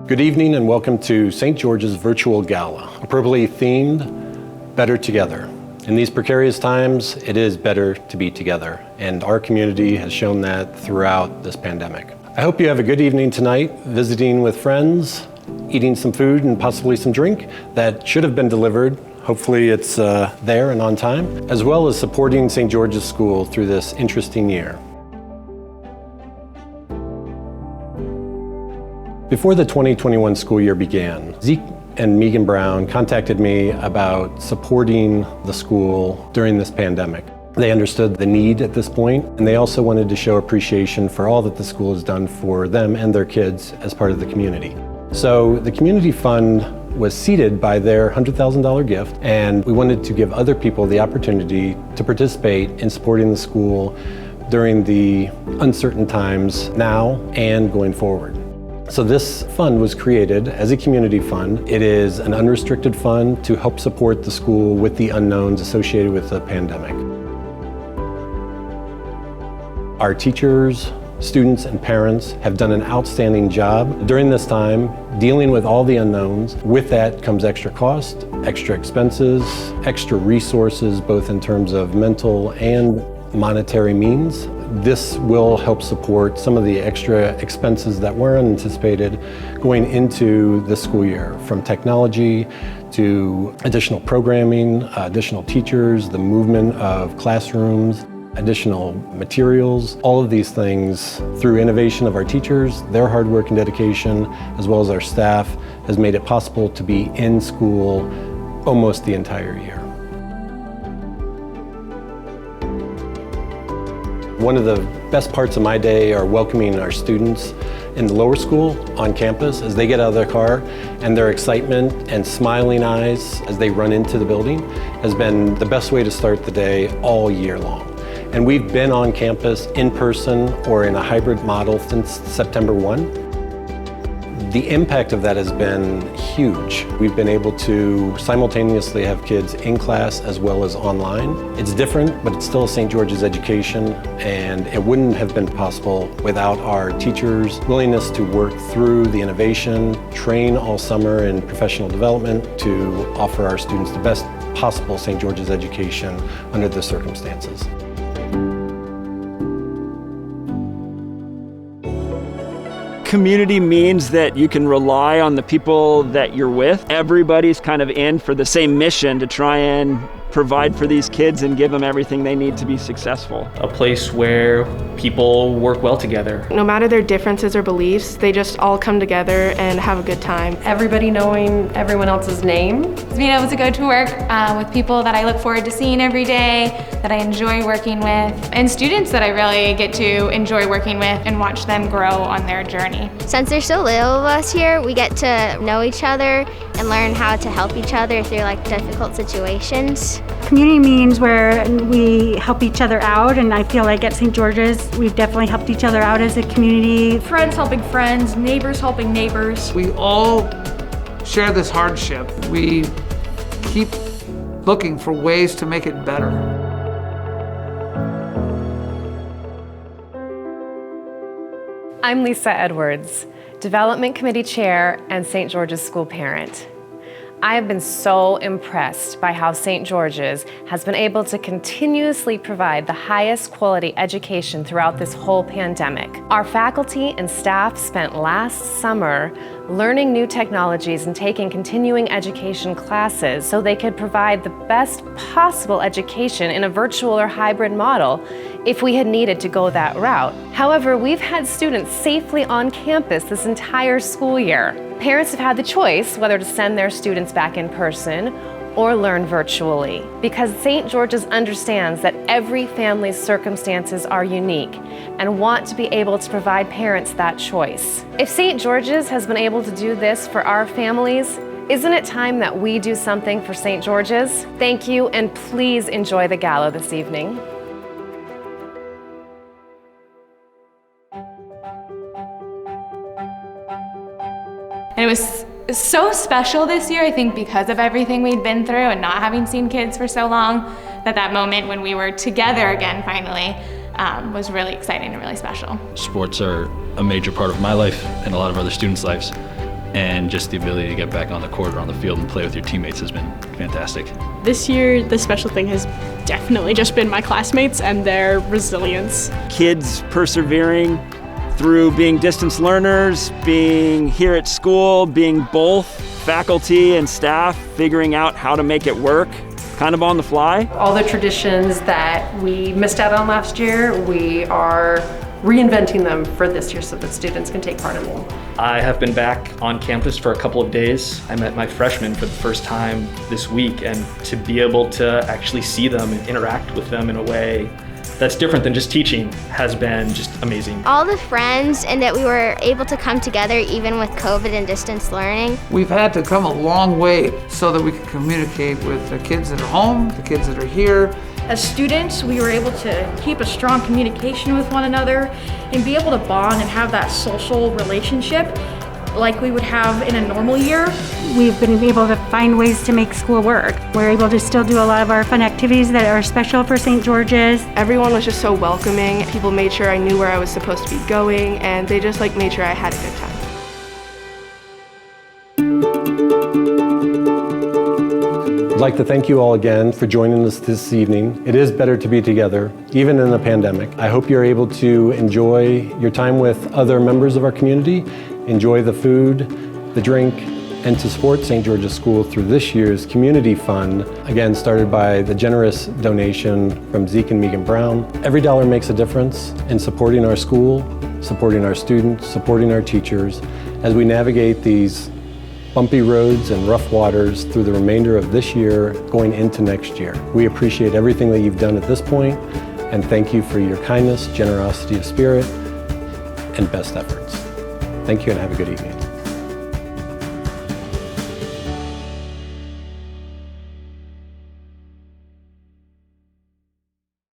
Good evening and welcome to St. George's Virtual Gala, appropriately themed Better Together. In these precarious times, it is better to be together, and our community has shown that throughout this pandemic. I hope you have a good evening tonight, visiting with friends, eating some food and possibly some drink that should have been delivered. Hopefully it's there and on time, as well as supporting St. George's School through this interesting year. Before the 2021 school year began, Zeke and Megan Brown contacted me about supporting the school during this pandemic. They understood the need at this point, and they also wanted to show appreciation for all that the school has done for them and their kids as part of the community. So the community fund was seeded by their $100,000 gift, and we wanted to give other people the opportunity to participate in supporting the school during the uncertain times now and going forward. So this fund was created as a community fund. It is an unrestricted fund to help support the school with the unknowns associated with the pandemic. Our teachers, students, and parents have done an outstanding job during this time dealing with all the unknowns. With that comes extra cost, extra expenses, extra resources, both in terms of mental and monetary means. This will help support some of the extra expenses that were unanticipated going into the school year, from technology to additional programming, additional teachers, the movement of classrooms, additional materials. All of these things, through innovation of our teachers, their hard work and dedication, as well as our staff, has made it possible to be in school almost the entire year. One of the best parts of my day are welcoming our students in the lower school on campus as they get out of their car, and their excitement and smiling eyes as they run into the building has been the best way to start the day all year long. And we've been on campus in person or in a hybrid model since September 1. The impact of that has been huge. We've been able to simultaneously have kids in class as well as online. It's different, but it's still a St. George's education, and it wouldn't have been possible without our teachers' willingness to work through the innovation, train all summer in professional development to offer our students the best possible St. George's education under the circumstances. Community means that you can rely on the people that you're with. Everybody's kind of in for the same mission to try and provide for these kids and give them everything they need to be successful. A place where people work well together. No matter their differences or beliefs, they just all come together and have a good time. Everybody knowing everyone else's name. Being able to go to work with people that I look forward to seeing every day, that I enjoy working with, and students that I really get to enjoy working with and watch them grow on their journey. Since there's so little of us here, we get to know each other and learn how to help each other through difficult situations. Community means where we help each other out, and I feel like at St. George's we've definitely helped each other out as a community. Friends helping friends, neighbors helping neighbors. We all share this hardship. We keep looking for ways to make it better. I'm Lisa Edwards, Development Committee Chair and St. George's School parent. I have been so impressed by how St. George's has been able to continuously provide the highest quality education throughout this whole pandemic. Our faculty and staff spent last summer learning new technologies and taking continuing education classes so they could provide the best possible education in a virtual or hybrid model if we had needed to go that route. However, we've had students safely on campus this entire school year. Parents have had the choice whether to send their students back in person or learn virtually, because St. George's understands that every family's circumstances are unique and want to be able to provide parents that choice. If St. George's has been able to do this for our families, isn't it time that we do something for St. George's? Thank you, and please enjoy the gala this evening. And it was so special this year, I think, because of everything we'd been through and not having seen kids for so long, that moment when we were together again finally was really exciting and really special. Sports are a major part of my life and a lot of other students' lives. and just the ability to get back on the court or on the field and play with your teammates has been fantastic. This year, the special thing has definitely just been my classmates and their resilience. Kids persevering through being distance learners, being here at school, being both faculty and staff, figuring out how to make it work, kind of on the fly. All the traditions that we missed out on last year, we are reinventing them for this year so that students can take part in them. I have been back on campus for a couple of days. I met my freshmen for the first time this week, and to be able to actually see them and interact with them in a way that's different than just teaching has been just amazing. All the friends and that we were able to come together even with COVID and distance learning. We've had to come a long way so that we can communicate with the kids that are home, the kids that are here. As students, we were able to keep a strong communication with one another and be able to bond and have that social relationship like we would have in a normal year. We've been able to find ways to make school work. We're able to still do a lot of our fun activities that are special for St. George's. Everyone was just so welcoming. People made sure I knew where I was supposed to be going, and they just made sure I had a good time. I'd like to thank you all again for joining us this evening. It is better to be together, even in a pandemic. I hope you're able to enjoy your time with other members of our community, enjoy the food, the drink, and to support St. George's School through this year's Community Fund, again started by the generous donation from Zeke and Megan Brown. Every dollar makes a difference in supporting our school, supporting our students, supporting our teachers as we navigate these bumpy roads and rough waters through the remainder of this year going into next year. We appreciate everything that you've done at this point, and thank you for your kindness, generosity of spirit, and best efforts. Thank you and have a good evening.